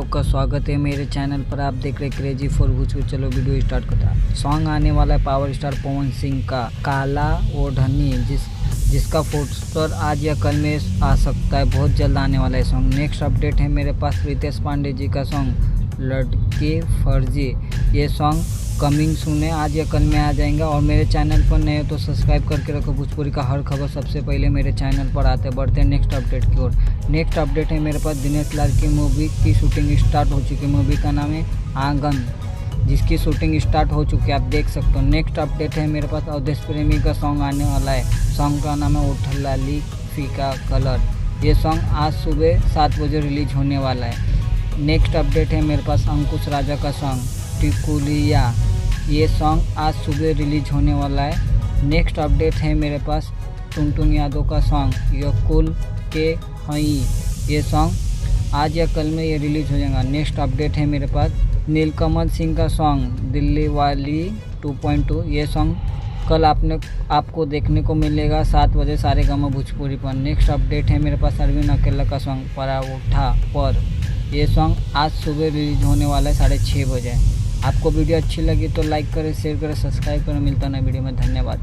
आपका स्वागत है मेरे चैनल पर। आप देख रहे क्रेजी फॉर भोजपुरी। चलो वीडियो स्टार्ट करता है। सॉन्ग आने वाला है पावर स्टार पवन सिंह का काला ओढ़नी, जिसका पोस्टर आज या कल में आ सकता है। बहुत जल्द आने वाला है सॉन्ग। नेक्स्ट अपडेट है मेरे पास रितेश पांडे जी का सॉन्ग लड़के फर्जी। ये सॉन्ग कमिंग सून है, आज या कल में आ जाएंगे। और मेरे चैनल पर नए हो तो सब्सक्राइब करके रखो। भोजपुरी का हर खबर सबसे पहले मेरे चैनल पर आते। बढ़ते हैं नेक्स्ट अपडेट की ओर। नेक्स्ट अपडेट है मेरे पास दिनेश लाल की मूवी की शूटिंग स्टार्ट हो चुकी है। मूवी का नाम है आंगन, जिसकी शूटिंग स्टार्ट हो चुकी है, आप देख सकते हो। नेक्स्ट अपडेट है मेरे पास अवधेश प्रेमी का सॉन्ग आने वाला है। सॉन्ग का नाम है उठ लाली फीका कलर। ये सॉन्ग आज सुबह 7 बजे रिलीज होने वाला है। नेक्स्ट अपडेट है मेरे पास अंकुश राजा का सॉन्ग टिकुलिया। ये सॉन्ग आज सुबह रिलीज होने वाला है। नेक्स्ट अपडेट है मेरे पास टुनटुन यादव का सॉन्ग यकुल के हई। ये सॉन्ग आज या कल में ये रिलीज हो जाएगा। नेक्स्ट अपडेट है मेरे पास नीलकमल सिंह का सॉन्ग दिल्ली वाली 2.2। ये सॉन्ग कल आपको देखने को मिलेगा 7 बजे सारेगामा भोजपुरी पर। नेक्स्ट अपडेट है मेरे पास अरविंद अकेला का सॉन्ग पराठा पर। ये सॉन्ग आज सुबह रिलीज होने वाला है 6:30 बजे। आपको वीडियो अच्छी लगी तो लाइक करें, शेयर करें, सब्सक्राइब करें। मिलता है नई वीडियो में। धन्यवाद।